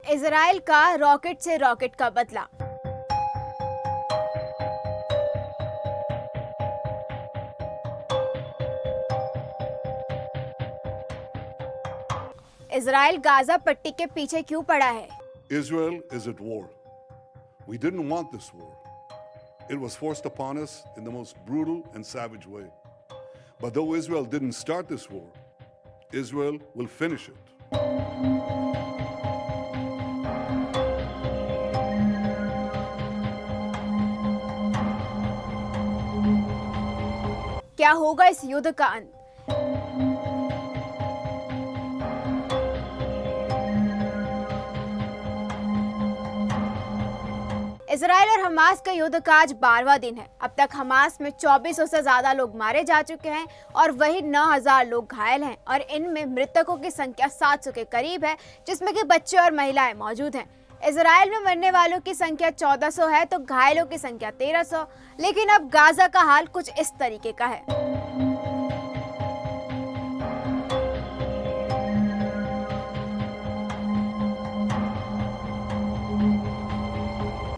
Israel का rocket से rocket का बदला। इजराइल गाजा पट्टी के पीछे क्यों पड़ा है? Israel is at war. We didn't want this war. It was forced upon us in the most brutal and savage way. But though Israel didn't start this war, Israel will finish it. क्या होगा इस युद्ध का अंत? Israel और Hamas का युद्ध का आज 12वां दिन है। अब तक हमास में 2400 से ज्यादा लोग मारे जा चुके हैं और वही 9000 लोग घायल हैं और इनमें मृतकों की संख्या 700 के करीब है, जिसमें कि बच्चे और महिलाएं मौजूद हैं। इजराइल में मरने वालों की संख्या 1400 है तो घायलों की संख्या 1300। लेकिन अब गाजा का हाल कुछ इस तरीके का है।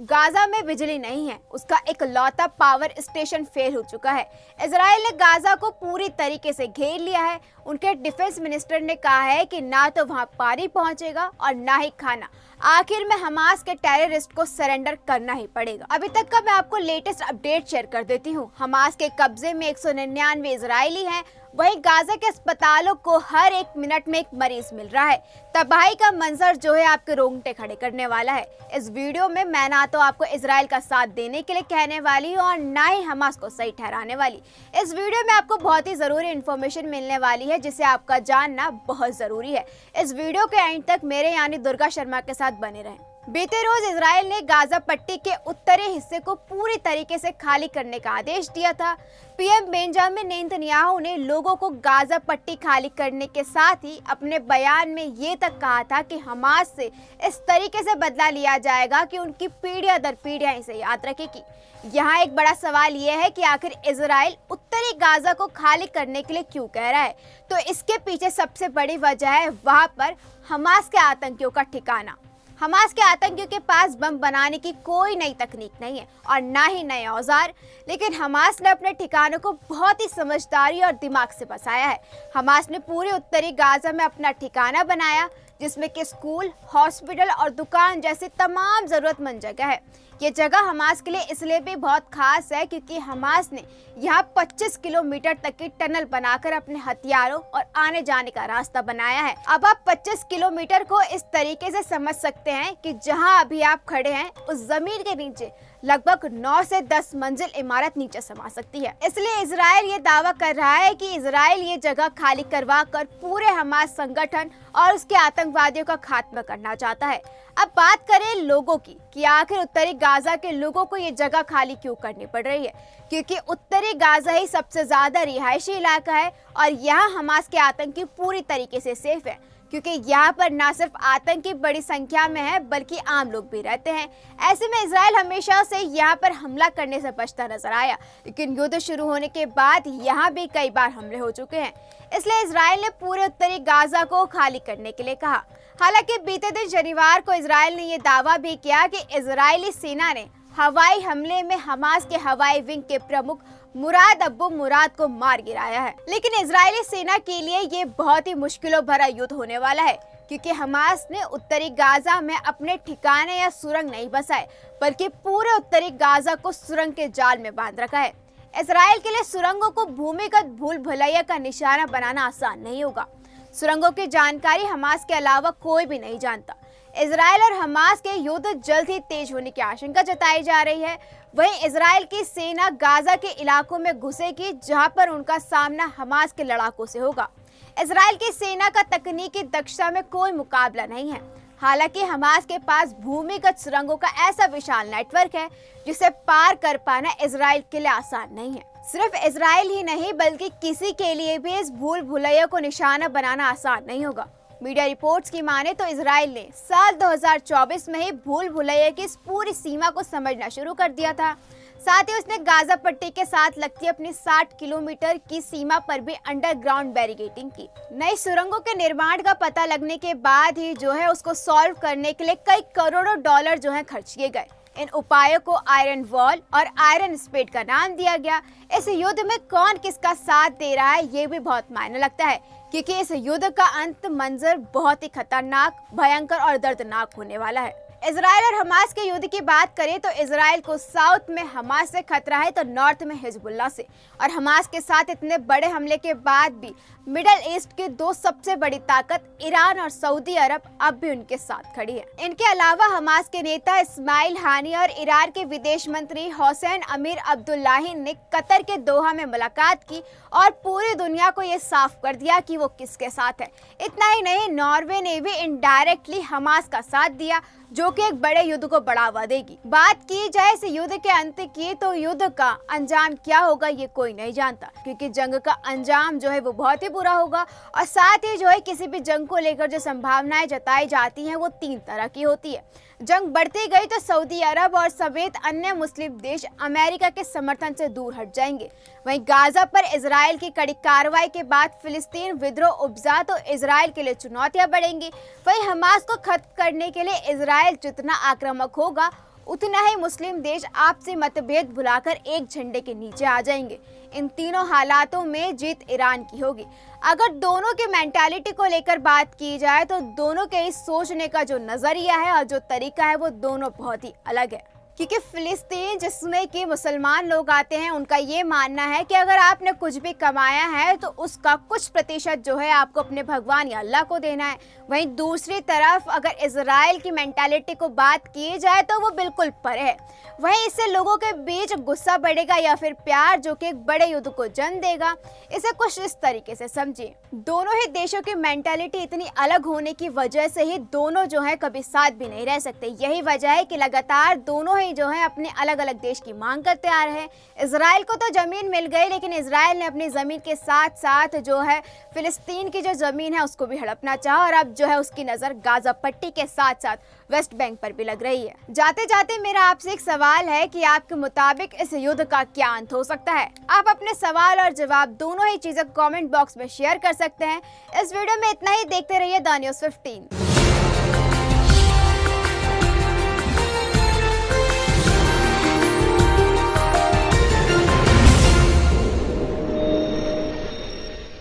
गाजा में बिजली नहीं है, उसका इकलौता पावर स्टेशन फेल हो चुका है। इजराइल ने गाजा को पूरी तरीके से घेर लिया है। उनके डिफेंस मिनिस्टर ने कहा है कि ना तो वहां पानी पहुंचेगा और ना ही खाना। आखिर में हमास के टेररिस्ट को सरेंडर करना ही पड़ेगा। अभी तक का मैं आपको लेटेस्ट अपडेट शेयर कर देती हूँ। हमास के कब्जे में 199 इजरायली हैं। वहीं गाजा के अस्पतालों को हर 1 मिनट में एक मरीज मिल रहा है। तबाही का मंजर जो है आपके रोंगटे खड़े करने वाला है। इस वीडियो में मैं ना तो आपको इजराइल का साथ देने के लिए कहने वाली हूँ और ना ही हमास को सही ठहराने वाली। इस वीडियो में आपको बहुत ही जरूरी इन्फॉर्मेशन मिलने वाली है जिसे आपका जानना बहुत जरूरी है। इस वीडियो के एंड तक मेरे यानी दुर्गा शर्मा के साथ बने रहें। बीते रोज इजराइल ने गाजा पट्टी के उत्तरी हिस्से को पूरी तरीके से खाली करने का आदेश दिया था। पीएम बेंजामिन नेतन्याहू ने लोगों को गाजा पट्टी खाली करने के साथ ही अपने बयान में ये तक कहा था कि हमास से इस तरीके से बदला लिया जाएगा कि उनकी पीढ़ियां दर पीढ़ियां इसे याद रखेगी। यहाँ एक बड़ा सवाल ये है कि आखिर इजराइल उत्तरी गाजा को खाली करने के लिए क्यों कह रहा है? तो इसके पीछे सबसे बड़ी वजह है वहां पर हमास के आतंकियों का ठिकाना। हमास के आतंकियों के पास बम बनाने की कोई नई तकनीक नहीं है और ना ही नए औजार, लेकिन हमास ने अपने ठिकानों को बहुत ही समझदारी और दिमाग से बसाया है। हमास ने पूरे उत्तरी गाजा में अपना ठिकाना बनाया जिसमें कि स्कूल, हॉस्पिटल और दुकान जैसी तमाम जरूरतमंद जगह है। ये जगह हमास के लिए इसलिए भी बहुत खास है क्योंकि हमास ने यहाँ 25 किलोमीटर तक की टनल बनाकर अपने हथियारों और आने जाने का रास्ता बनाया है। अब आप 25 किलोमीटर को इस तरीके से समझ सकते हैं कि जहाँ अभी आप खड़े हैं उस जमीन के नीचे लगभग 9 से 10 मंजिल इमारत नीचे समा सकती है। इसलिए इजराइल ये दावा कर रहा है कि इजराइल ये जगह खाली करवा कर पूरे हमास संगठन और उसके आतंकवादियों का खात्मा करना चाहता है। अब बात करें लोगों की कि आखिर उत्तरी गाजा के लोगों को ये जगह खाली क्यों करनी पड़ रही है, क्योंकि उत्तरी गाजा ही सबसे ज्यादा रिहायशी इलाका है और यहाँ हमास के आतंकी पूरी तरीके से सेफ है, क्योंकि यहाँ पर न सिर्फ आतंकी बड़ी संख्या में है बल्कि आम लोग भी रहते हैं। ऐसे में इजराइल हमेशा से यहाँ पर हमला करने से बचता नजर आया, लेकिन युद्ध शुरू होने के बाद यहाँ भी कई बार हमले हो चुके हैं। इसलिए इजराइल ने पूरे उत्तरी गाजा को खाली करने के लिए कहा। हालांकि बीते दिन शनिवार को इजराइल ने यह दावा भी किया कि इजरायली सेना ने हवाई हमले में हमास के हवाई विंग के प्रमुख मुराद अब्बू मुराद को मार गिराया है। लेकिन इजरायली सेना के लिए ये बहुत ही मुश्किलों भरा युद्ध होने वाला है, क्योंकि हमास ने उत्तरी गाजा में अपने ठिकाने या सुरंग नहीं बसाए बल्कि पूरे उत्तरी गाजा को सुरंग के जाल में बांध रखा है। इजराइल के लिए सुरंगों को भूमिगत भूल भुलैया का निशाना बनाना आसान नहीं होगा। सुरंगों की जानकारी हमास के अलावा कोई भी नहीं जानता। इजराइल और हमास के युद्ध जल्द ही तेज होने की आशंका जताई जा रही है। वहीं इजराइल की सेना गाजा के इलाकों में घुसेगी जहां पर उनका सामना हमास के लड़ाकों से होगा। इजराइल की सेना का तकनीकी दक्षता में कोई मुकाबला नहीं है। हालांकि हमास के पास भूमिगत सुरंगों का ऐसा विशाल नेटवर्क है जिसे पार कर पाना इजराइल के लिए आसान नहीं है। सिर्फ इजराइल ही नहीं बल्कि किसी के लिए भी इस भूल भुलैया को निशाना बनाना आसान नहीं होगा। मीडिया रिपोर्ट्स की माने तो इजराइल ने साल 2024 में ही भूल भुलैया की इस पूरी सीमा को समझना शुरू कर दिया था। साथ ही उसने गाजा पट्टी के साथ लगती अपनी 60 किलोमीटर की सीमा पर भी अंडरग्राउंड बैरिकेडिंग की। नई सुरंगों के निर्माण का पता लगने के बाद ही जो है उसको सॉल्व करने के लिए कई करोड़ों डॉलर जो है खर्च किए गए। इन उपायों को आयरन वॉल और आयरन स्पेड का नाम दिया गया। इस युद्ध में कौन किसका साथ दे रहा है ये भी बहुत मायने लगता है, क्योंकि इस युद्ध का अंत मंजर बहुत ही खतरनाक, भयंकर और दर्दनाक होने वाला है। इजराइल और हमास के युद्ध की बात करें तो इजराइल को साउथ में हमास से खतरा है तो नॉर्थ में हिजबुल्लाह से। और हमास के साथ इतने बड़े हमले के बाद भी मिडल ईस्ट की दो सबसे बड़ी ताकत ईरान और सऊदी अरब अब भी उनके साथ खड़ी है। इनके अलावा हमास के नेता इस्माइल हानी और ईरान के विदेश मंत्री हुसैन अमीर अब्दुल्लाहिन ने कतर के दोहा में मुलाकात की और पूरी दुनिया को ये साफ कर दिया कि वो किसके साथ है। इतना ही नहीं, नॉर्वे ने भी इनडायरेक्टली हमास का साथ दिया, जो कि एक बड़े युद्ध को बढ़ावा देगी। बात की जाए इस युद्ध के अंत की तो युद्ध का अंजाम क्या होगा ये कोई नहीं जानता, क्योंकि जंग का अंजाम जो है वो बहुत ही बुरा होगा। और साथ ही जो है किसी भी जंग को लेकर जो संभावनाएं जताई जाती हैं वो 3 तरह की होती है। जंग बढ़ती गई तो सऊदी अरब और समेत अन्य मुस्लिम देश अमेरिका के समर्थन से दूर हट जाएंगे। वहीं गाजा पर इजराइल की कड़ी कार्रवाई के बाद फिलिस्तीन विद्रोह उपजा तो इजराइल के लिए चुनौतियां बढ़ेंगी। वहीं हमास को खत्म करने के लिए इजराइल जितना आक्रामक होगा उतना ही मुस्लिम देश आपसी मतभेद भुलाकर एक झंडे के नीचे आ जाएंगे। इन तीनों हालातों में जीत ईरान की होगी। अगर दोनों की मेंटालिटी को लेकर बात की जाए तो दोनों के इस सोचने का जो नजरिया है और जो तरीका है वो दोनों बहुत ही अलग है। क्योंकि फिलिस्तीन जिसमें कि मुसलमान लोग आते हैं उनका ये मानना है कि अगर आपने कुछ भी कमाया है तो उसका कुछ प्रतिशत जो है आपको अपने भगवान या अल्लाह को देना है। वहीं दूसरी तरफ अगर इजराइल की मेंटालिटी को बात की जाए तो वो बिल्कुल परे है। वहीं इससे लोगों के बीच गुस्सा बढ़ेगा या फिर प्यार, जो कि एक बड़े युद्ध को जन्म देगा। इसे कुछ इस तरीके से समझिए, दोनों ही देशों की मेंटालिटी इतनी अलग होने की वजह से ही दोनों जो है कभी साथ भी नहीं रह सकते। यही वजह है कि लगातार दोनों ही जो है अपने अलग अलग देश की मांग करते आ रहे हैं। इजराइल को तो जमीन मिल गई, लेकिन इजराइल ने अपनी जमीन के साथ साथ जो है फिलिस्तीन की जो जमीन है उसको भी हड़पना चाहा और अब जो है उसकी नजर गाजा पट्टी के साथ साथ वेस्ट बैंक पर भी लग रही है। जाते जाते मेरा आपसे एक सवाल है कि आपके मुताबिक इस युद्ध का क्या अंत हो सकता है? आप अपने सवाल और जवाब दोनों ही चीजें कमेंट बॉक्स में शेयर कर सकते हैं। इस वीडियो में इतना ही। देखते रहिए द न्यूज़ 15।